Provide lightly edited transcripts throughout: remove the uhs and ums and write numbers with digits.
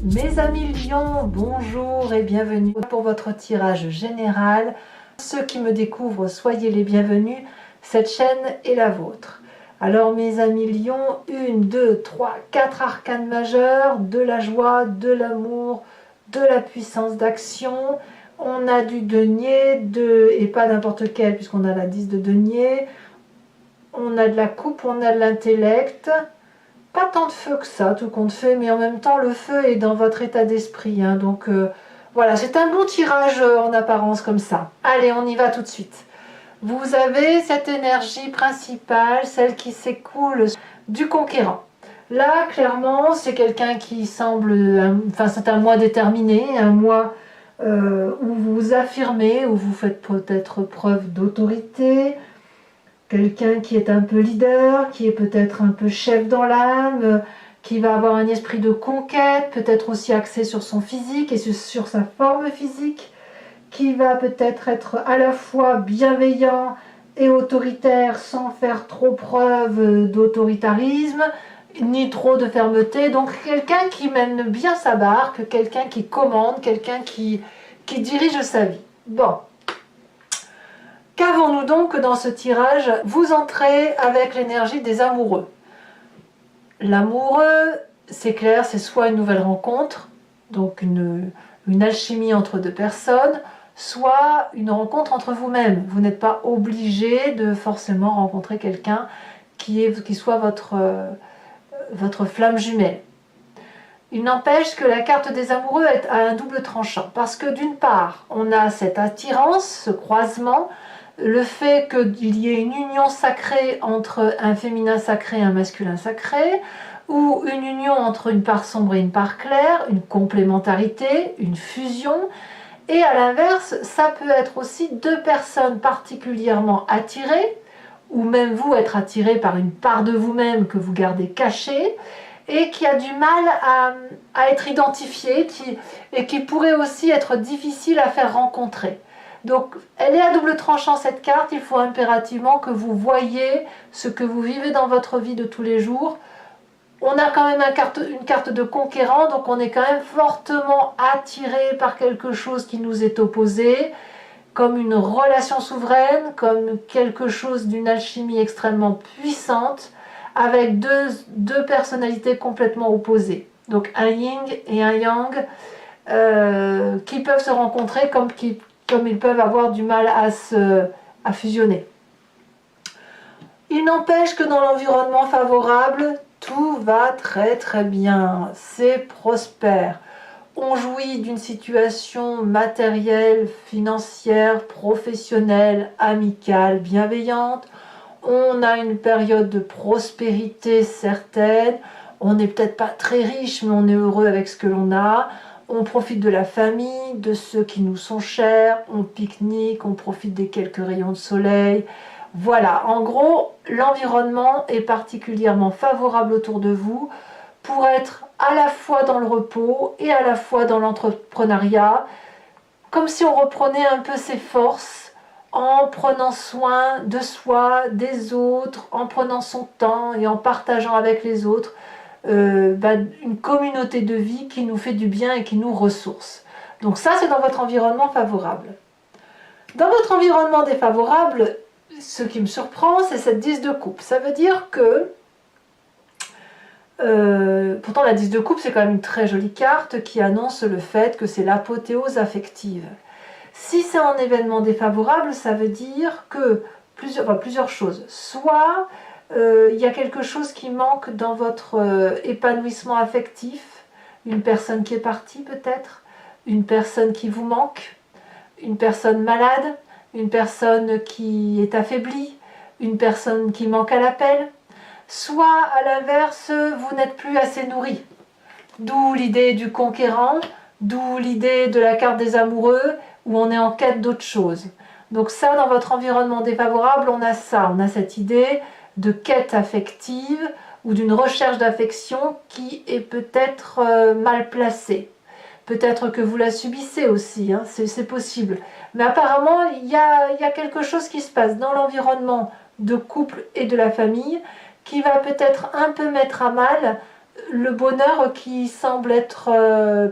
Mes amis lions, bonjour et bienvenue pour votre tirage général. Ceux qui me découvrent, soyez les bienvenus, cette chaîne est la vôtre. Alors mes amis lions, 1, 2, 3, 4 arcanes majeurs, de la joie, de l'amour, de la puissance d'action. On a du denier, et pas n'importe quel puisqu'on a la 10 de denier. On a de la coupe, on a de l'intellect. Pas tant de feu que ça, tout compte fait, mais en même temps, le feu est dans votre état d'esprit. Hein, donc voilà, c'est un bon tirage en apparence comme ça. Allez, on y va tout de suite. Vous avez cette énergie principale, celle qui s'écoule du conquérant. Là, clairement, c'est quelqu'un qui semble... Enfin, c'est un mois déterminé, un mois où vous vous affirmez, où vous faites peut-être preuve d'autorité, quelqu'un qui est un peu leader, qui est peut-être un peu chef dans l'âme, qui va avoir un esprit de conquête, peut-être aussi axé sur son physique et sur sa forme physique, qui va peut-être être à la fois bienveillant et autoritaire sans faire trop preuve d'autoritarisme, ni trop de fermeté. Donc quelqu'un qui mène bien sa barque, quelqu'un qui commande, quelqu'un qui dirige sa vie. Bon. Qu'avons-nous donc dans ce tirage? Vous entrez avec l'énergie des amoureux. L'amoureux, c'est clair, c'est soit une nouvelle rencontre, donc une alchimie entre deux personnes, soit une rencontre entre vous-même. Vous n'êtes pas obligé de forcément rencontrer quelqu'un qui soit votre flamme jumelle. Il n'empêche que la carte des amoureux a un double tranchant, parce que d'une part, on a cette attirance, ce croisement, le fait qu'il y ait une union sacrée entre un féminin sacré et un masculin sacré, ou une union entre une part sombre et une part claire, une complémentarité, une fusion. Et à l'inverse, ça peut être aussi deux personnes particulièrement attirées, ou même vous être attiré par une part de vous-même que vous gardez cachée, et qui a du mal à être identifiée, et qui pourrait aussi être difficile à faire rencontrer. Donc elle est à double tranchant cette carte, il faut impérativement que vous voyez ce que vous vivez dans votre vie de tous les jours. On a quand même une carte de conquérant, donc on est quand même fortement attiré par quelque chose qui nous est opposé, comme une relation souveraine, comme quelque chose d'une alchimie extrêmement puissante, avec deux personnalités complètement opposées. Donc un yin et un yang qui peuvent se rencontrer comme ils peuvent avoir du mal à fusionner. Il n'empêche que dans l'environnement favorable, tout va très très bien, c'est prospère. On jouit d'une situation matérielle, financière, professionnelle, amicale, bienveillante. On a une période de prospérité certaine. On n'est peut-être pas très riche, mais on est heureux avec ce que l'on a. On profite de la famille, de ceux qui nous sont chers. On pique-nique, on profite des quelques rayons de soleil. Voilà, en gros, l'environnement est particulièrement favorable autour de vous pour être à la fois dans le repos et à la fois dans l'entrepreneuriat, comme si on reprenait un peu ses forces en prenant soin de soi, des autres, en prenant son temps et en partageant avec les autres une communauté de vie qui nous fait du bien et qui nous ressource. Donc ça, c'est dans votre environnement favorable. Dans votre environnement défavorable, ce qui me surprend, c'est cette 10 de coupe. Ça veut dire que pourtant la 10 de coupe, c'est quand même une très jolie carte qui annonce le fait que c'est l'apothéose affective. Si c'est un événement défavorable, ça veut dire que plusieurs choses. Soit il y a quelque chose qui manque dans votre épanouissement affectif, une personne qui est partie peut-être, une personne qui vous manque, une personne malade, une personne qui est affaiblie, une personne qui manque à l'appel. Soit à l'inverse, vous n'êtes plus assez nourri. D'où l'idée du conquérant, d'où l'idée de la carte des amoureux, où on est en quête d'autre chose. Donc ça, dans votre environnement défavorable, on a ça, on a cette idée de quête affective ou d'une recherche d'affection qui est peut-être mal placée. Peut-être que vous la subissez aussi, hein, c'est possible. Mais apparemment, il y a quelque chose qui se passe dans l'environnement de couple et de la famille qui va peut-être un peu mettre à mal le bonheur qui semble être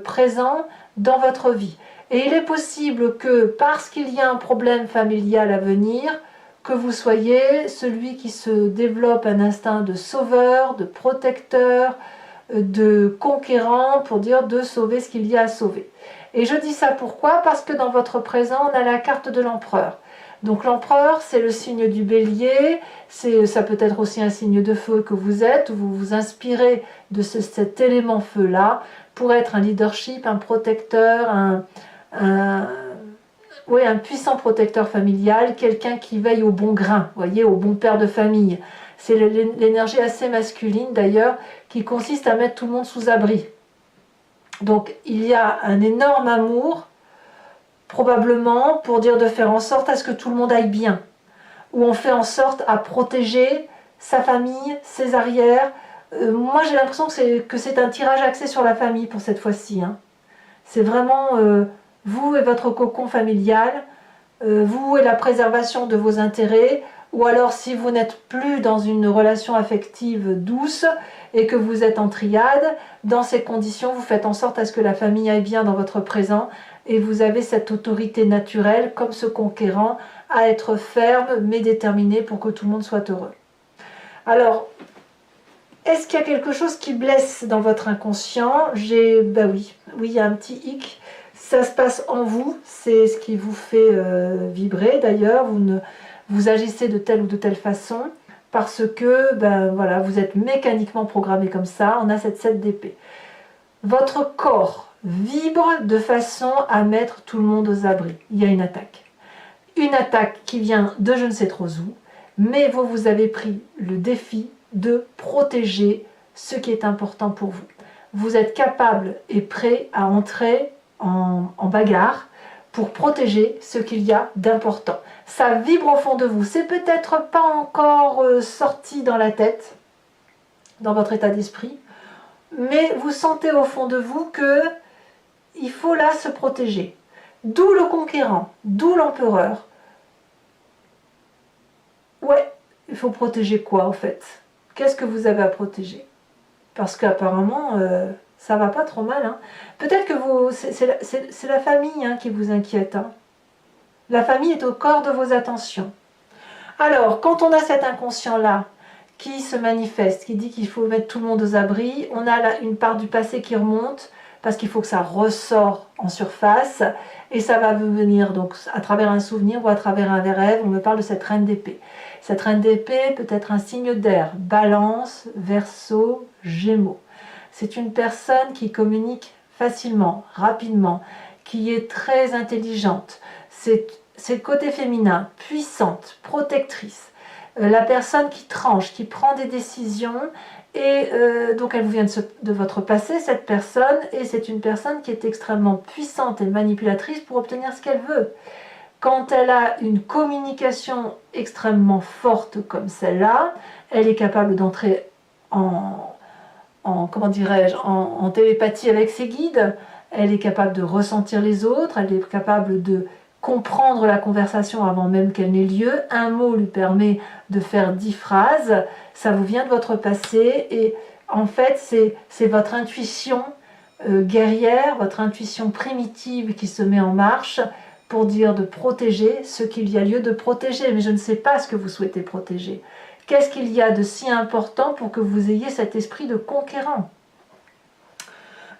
présent dans votre vie. Et il est possible que, parce qu'il y a un problème familial à venir, que vous soyez celui qui se développe un instinct de sauveur, de protecteur, de conquérant, pour dire de sauver ce qu'il y a à sauver. Et je dis ça pourquoi? Parce que dans votre présent, on a la carte de l'empereur. Donc l'empereur, c'est le signe du bélier, ça peut être aussi un signe de feu que vous êtes, où vous vous inspirez de cet élément feu-là pour être un leadership, un protecteur, oui, un puissant protecteur familial, quelqu'un qui veille au bon grain, voyez, au bon père de famille. C'est l'énergie assez masculine d'ailleurs, qui consiste à mettre tout le monde sous abri. Donc il y a un énorme amour, probablement pour dire de faire en sorte à ce que tout le monde aille bien, où on fait en sorte à protéger sa famille, ses arrières. Moi j'ai l'impression que c'est un tirage axé sur la famille pour cette fois-ci. Hein. C'est vraiment vous et votre cocon familial, vous et la préservation de vos intérêts, ou alors si vous n'êtes plus dans une relation affective douce et que vous êtes en triade, dans ces conditions, vous faites en sorte à ce que la famille aille bien dans votre présent et vous avez cette autorité naturelle, comme ce conquérant, à être ferme mais déterminé pour que tout le monde soit heureux. Alors, est-ce qu'il y a quelque chose qui blesse dans votre inconscient? Ben oui, il y a un petit hic. Ça se passe en vous, c'est ce qui vous fait vibrer d'ailleurs. Vous agissez de telle ou de telle façon parce que ben, voilà, vous êtes mécaniquement programmé comme ça. On a cette 7 d'épée. Votre corps vibre de façon à mettre tout le monde aux abris. Il y a une attaque. Une attaque qui vient de je ne sais trop où, mais vous avez pris le défi de protéger ce qui est important pour vous. Vous êtes capable et prêt à entrer en bagarre pour protéger ce qu'il y a d'important. Ça vibre au fond de vous. C'est peut-être pas encore sorti dans la tête, dans votre état d'esprit, mais vous sentez au fond de vous que il faut là se protéger. D'où le conquérant, d'où l'empereur. Ouais, il faut protéger quoi en fait? Qu'est-ce que vous avez à protéger? Parce qu'apparemment, ça va pas trop mal. Hein. Peut-être que c'est la famille hein, qui vous inquiète. Hein. La famille est au corps de vos attentions. Alors, quand on a cet inconscient-là qui se manifeste, qui dit qu'il faut mettre tout le monde aux abris, on a là une part du passé qui remonte, parce qu'il faut que ça ressort en surface, et ça va venir donc à travers un souvenir ou à travers un rêve. On me parle de cette reine d'épée. Cette reine d'épée peut être un signe d'air, Balance, Verseau, Gémeaux. C'est une personne qui communique facilement, rapidement, qui est très intelligente. C'est le côté féminin, puissante, protectrice. La personne qui tranche, qui prend des décisions, et donc elle vous vient de votre passé, cette personne, et c'est une personne qui est extrêmement puissante et manipulatrice pour obtenir ce qu'elle veut. Quand elle a une communication extrêmement forte comme celle-là, elle est capable d'entrer comment dirais-je, en télépathie avec ses guides, elle est capable de ressentir les autres, elle est capable de comprendre la conversation avant même qu'elle n'ait lieu. Un mot lui permet de faire 10 phrases, ça vous vient de votre passé, et en fait c'est votre intuition guerrière, votre intuition primitive qui se met en marche pour dire de protéger ce qu'il y a lieu de protéger. Mais je ne sais pas ce que vous souhaitez protéger. Qu'est-ce qu'il y a de si important pour que vous ayez cet esprit de conquérant?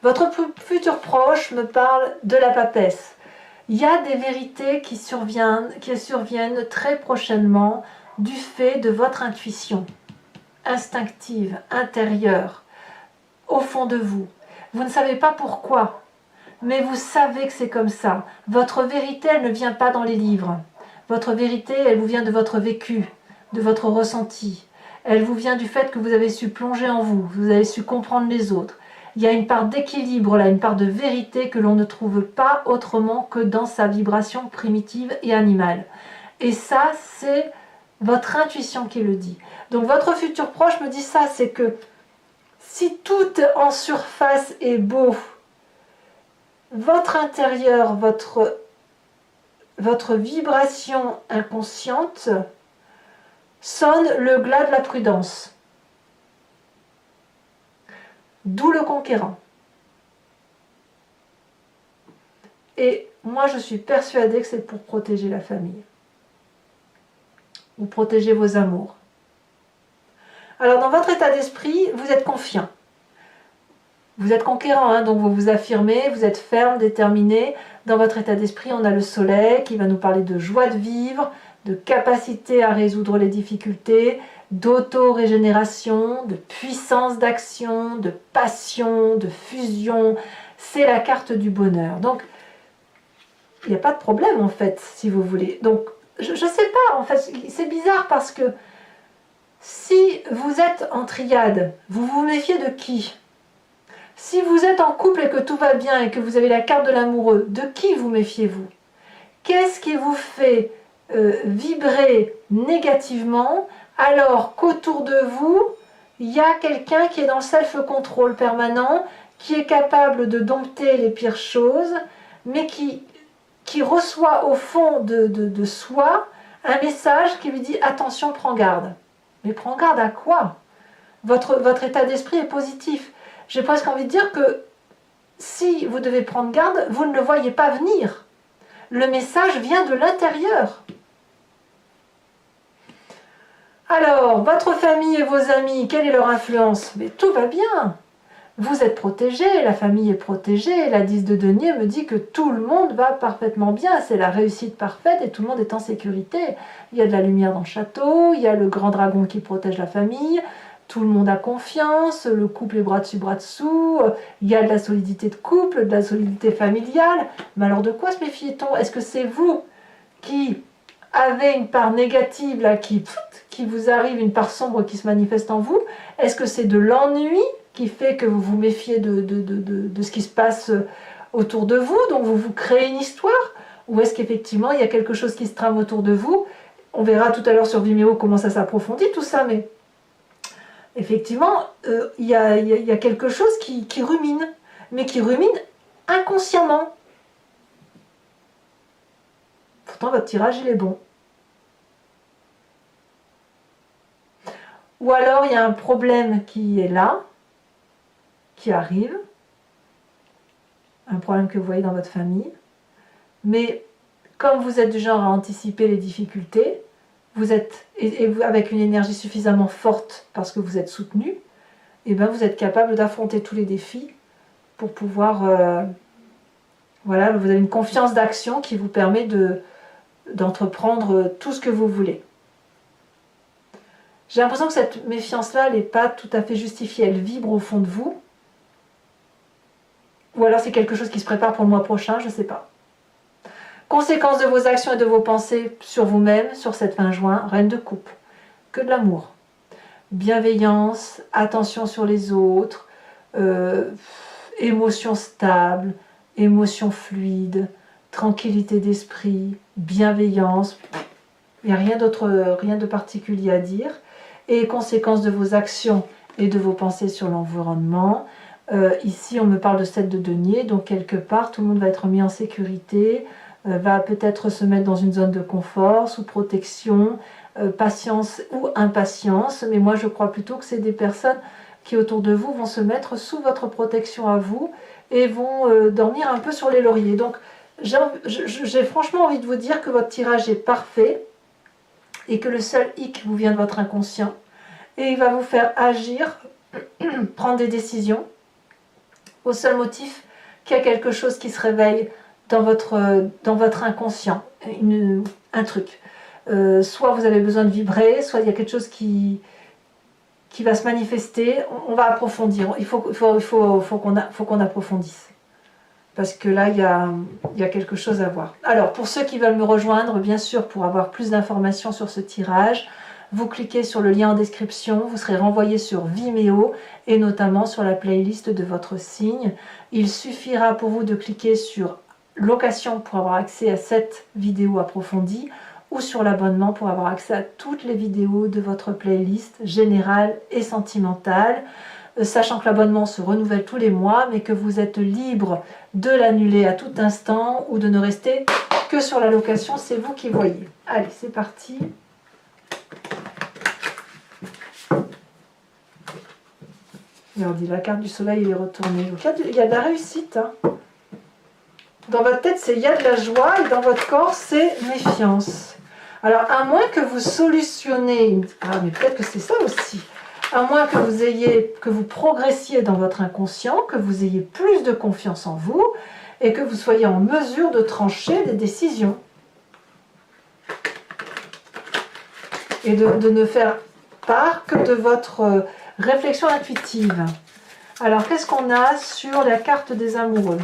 Votre futur proche me parle de la papesse. Il y a des vérités qui surviennent très prochainement du fait de votre intuition instinctive, intérieure, au fond de vous. Vous ne savez pas pourquoi, mais vous savez que c'est comme ça. Votre vérité, elle ne vient pas dans les livres. Votre vérité, elle vous vient de votre vécu, de votre ressenti. Elle vous vient du fait que vous avez su plonger en vous, vous avez su comprendre les autres. Il y a une part d'équilibre là, une part de vérité que l'on ne trouve pas autrement que dans sa vibration primitive et animale. Et ça, c'est votre intuition qui le dit. Donc votre futur proche me dit ça, c'est que si tout en surface est beau, votre intérieur, votre vibration inconsciente sonne le glas de la prudence. D'où le conquérant. Et moi, je suis persuadée que c'est pour protéger la famille. Ou protéger vos amours. Alors, dans votre état d'esprit, vous êtes confiant. Vous êtes conquérant, hein, donc vous vous affirmez, vous êtes ferme, déterminé. Dans votre état d'esprit, on a le soleil qui va nous parler de joie de vivre, de capacité à résoudre les difficultés, d'auto-régénération, de puissance d'action, de passion, de fusion. C'est la carte du bonheur. Donc, il n'y a pas de problème en fait, si vous voulez. Donc, je ne sais pas, en fait, c'est bizarre parce que si vous êtes en triade, vous vous méfiez de qui? Si vous êtes en couple et que tout va bien et que vous avez la carte de l'amoureux, de qui vous méfiez-vous? Qu'est-ce qui vous fait vibrer négativement alors qu'autour de vous, il y a quelqu'un qui est dans le self-control permanent, qui est capable de dompter les pires choses, mais qui reçoit au fond de soi un message qui lui dit « Attention, prends garde ». Mais prends garde à quoi? Votre état d'esprit est positif. J'ai presque envie de dire que si vous devez prendre garde, vous ne le voyez pas venir. Le message vient de l'intérieur. Alors, votre famille et vos amis, quelle est leur influence? Mais tout va bien. Vous êtes protégé, la famille est protégée. La 10 de denier me dit que tout le monde va parfaitement bien. C'est la réussite parfaite et tout le monde est en sécurité. Il y a de la lumière dans le château, il y a le grand dragon qui protège la famille. Tout le monde a confiance, le couple est bras dessus, bras dessous, il y a de la solidité de couple, de la solidité familiale. Mais alors de quoi se méfie-t-on? Est-ce que c'est vous qui avez une part négative là, qui vous arrive, une part sombre qui se manifeste en vous? Est-ce que c'est de l'ennui qui fait que vous vous méfiez de ce qui se passe autour de vous, donc vous vous créez une histoire? Ou est-ce qu'effectivement il y a quelque chose qui se trame autour de vous? On verra tout à l'heure sur Vimeo comment ça s'approfondit tout ça, mais effectivement, il y a quelque chose qui rumine, mais qui rumine inconsciemment. Pourtant, votre tirage, il est bon. Ou alors, il y a un problème qui est là, qui arrive, un problème que vous voyez dans votre famille, mais comme vous êtes du genre à anticiper les difficultés, vous êtes, avec une énergie suffisamment forte parce que vous êtes soutenu, et bien vous êtes capable d'affronter tous les défis pour pouvoir... voilà, vous avez une confiance d'action qui vous permet d'entreprendre tout ce que vous voulez. J'ai l'impression que cette méfiance-là, elle n'est pas tout à fait justifiée, elle vibre au fond de vous. Ou alors c'est quelque chose qui se prépare pour le mois prochain, je ne sais pas. Conséquences de vos actions et de vos pensées sur vous-même, sur cette fin juin, reine de coupe. Que de l'amour. Bienveillance, attention sur les autres, émotion stable, émotion fluide, tranquillité d'esprit, bienveillance. Il n'y a rien d'autre, rien de particulier à dire. Et conséquences de vos actions et de vos pensées sur l'environnement. Ici, on me parle de 7 de denier, donc quelque part, tout le monde va être mis en sécurité, va peut-être se mettre dans une zone de confort, sous protection, patience ou impatience. Mais moi, je crois plutôt que c'est des personnes qui, autour de vous, vont se mettre sous votre protection à vous et vont dormir un peu sur les lauriers. Donc, j'ai franchement envie de vous dire que votre tirage est parfait et que le seul hic vous vient de votre inconscient et il va vous faire agir, prendre des décisions au seul motif qu'il y a quelque chose qui se réveille dans votre inconscient, un truc. Soit vous avez besoin de vibrer, soit il y a quelque chose qui va se manifester. On va approfondir, il faut qu'on approfondisse. Parce que là, il y a quelque chose à voir. Alors, pour ceux qui veulent me rejoindre, bien sûr, pour avoir plus d'informations sur ce tirage, vous cliquez sur le lien en description, vous serez renvoyé sur Vimeo et notamment sur la playlist de votre signe. Il suffira pour vous de cliquer sur location pour avoir accès à cette vidéo approfondie ou sur l'abonnement pour avoir accès à toutes les vidéos de votre playlist générale et sentimentale. Sachant que l'abonnement se renouvelle tous les mois, mais que vous êtes libre de l'annuler à tout instant ou de ne rester que sur la location, c'est vous qui voyez. Allez, c'est parti. Regardez, la carte du soleil elle est retournée. Donc, il y a de la réussite. Hein. Dans votre tête, c'est il y a de la joie et dans votre corps, c'est méfiance. Alors, à moins que vous solutionnez... Ah, mais peut-être que c'est ça aussi. À moins que vous progressiez dans votre inconscient, que vous ayez plus de confiance en vous et que vous soyez en mesure de trancher des décisions. Et de ne faire part que de votre réflexion intuitive. Alors, qu'est-ce qu'on a sur la carte des amoureux?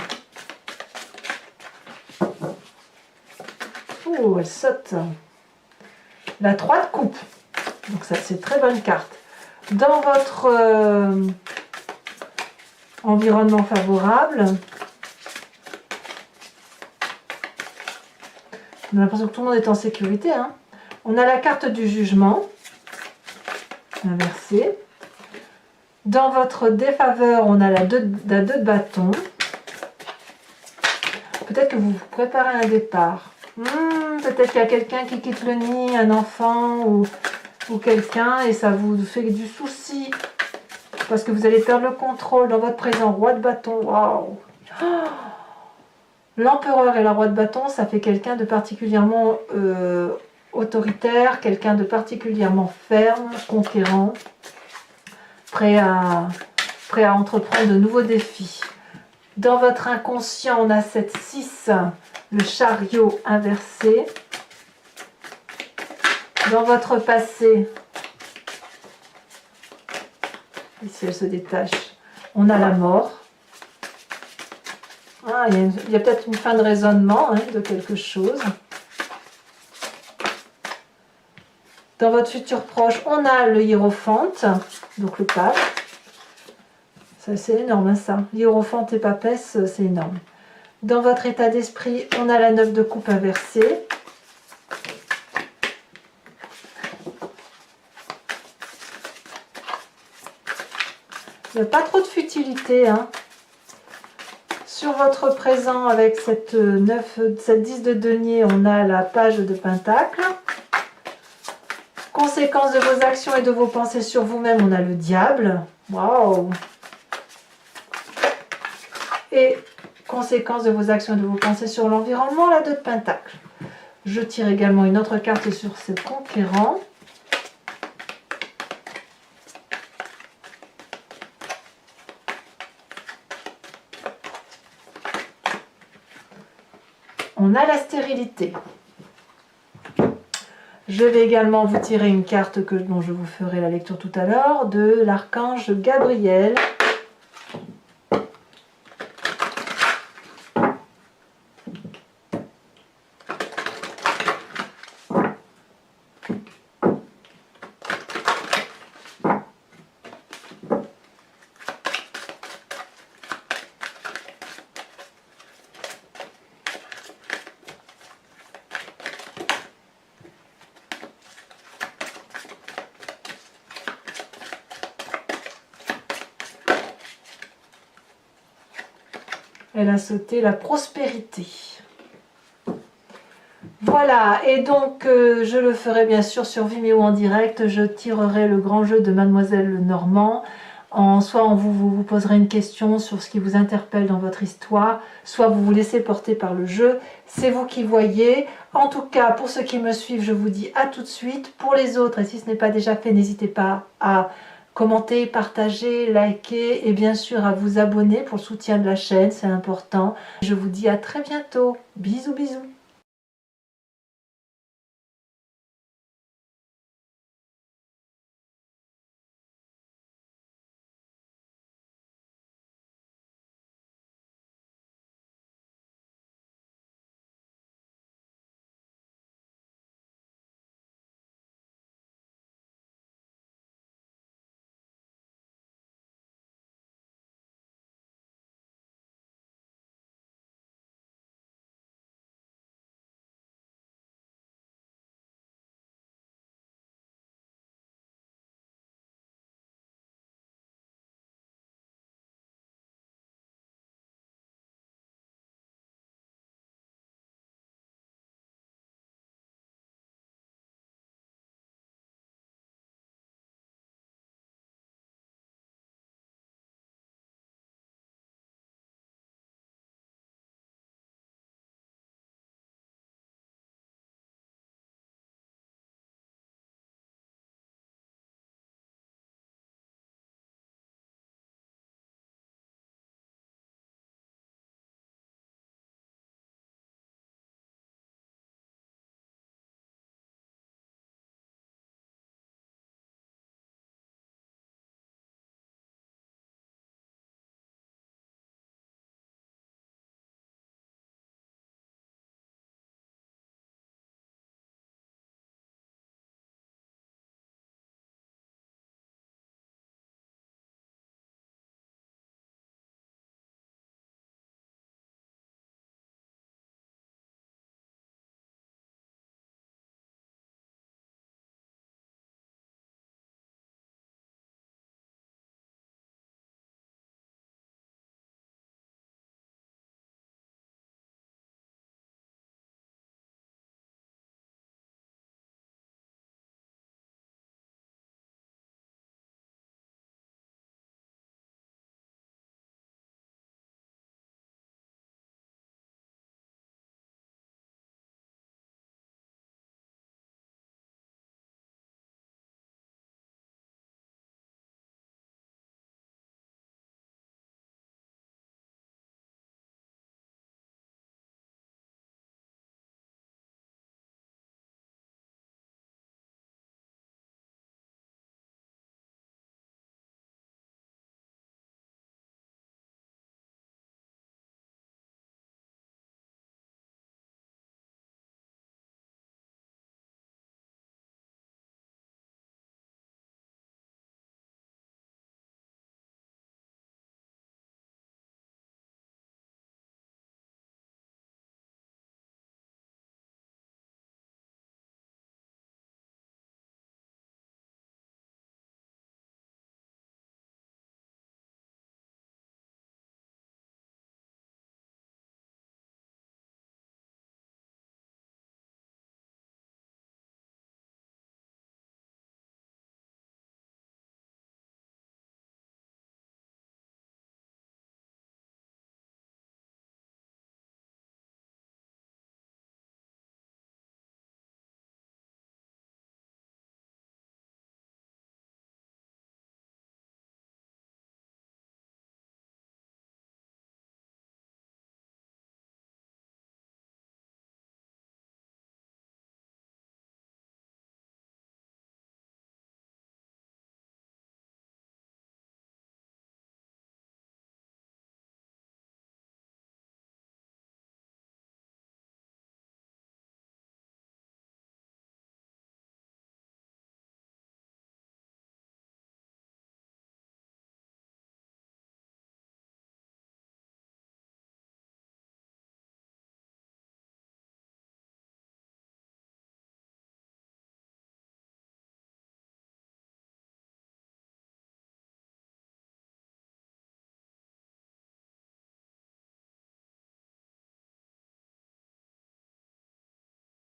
Oh, elle saute. La 3 de coupe. Donc ça, c'est une très bonne carte. Dans votre environnement favorable, on a l'impression que tout le monde est en sécurité. Hein. On a la carte du jugement, inversée. Dans votre défaveur, on a la 2 de bâton. Peut-être que vous vous préparez un départ. Peut-être qu'il y a quelqu'un qui quitte le nid, un enfant ou quelqu'un, et ça vous fait du souci. Parce que vous allez perdre le contrôle dans votre présent. Roi de bâton, waouh! L'empereur et la roi de bâton, ça fait quelqu'un de particulièrement autoritaire, quelqu'un de particulièrement ferme, conquérant, prêt à entreprendre de nouveaux défis. Dans votre inconscient, on a cette 6, le chariot inversé. Dans votre passé, ici elle se détache, on a la mort. Ah, il y a peut-être une fin de raisonnement hein, de quelque chose. Dans votre futur proche, on a le hiérophante, donc le pape. Ça, c'est énorme, hein, ça. Hiérophante et papesse, c'est énorme. Dans votre état d'esprit, on a la 9 de coupe inversée. Il n'y a pas trop de futilité. Hein. Sur votre présent, avec cette 10 de denier, on a la page de pentacle. Conséquences de vos actions et de vos pensées sur vous-même, on a le diable. Waouh! Et conséquences de vos actions et de vos pensées sur l'environnement, la 2 de pentacle. Je tire également une autre carte sur ce conquérant. On a la stérilité. Je vais également vous tirer une carte dont je vous ferai la lecture tout à l'heure, de l'archange Gabriel. Elle a sauté la prospérité. Voilà, et donc je le ferai bien sûr sur Vimeo en direct. Je tirerai le grand jeu de Mademoiselle Normand. Soit on vous poserez une question sur ce qui vous interpelle dans votre histoire, soit vous vous laissez porter par le jeu. C'est vous qui voyez. En tout cas, pour ceux qui me suivent, je vous dis à tout de suite. Pour les autres, et si ce n'est pas déjà fait, n'hésitez pas à commenter, partager, liker et bien sûr à vous abonner pour le soutien de la chaîne, c'est important. Je vous dis à très bientôt. Bisous, bisous.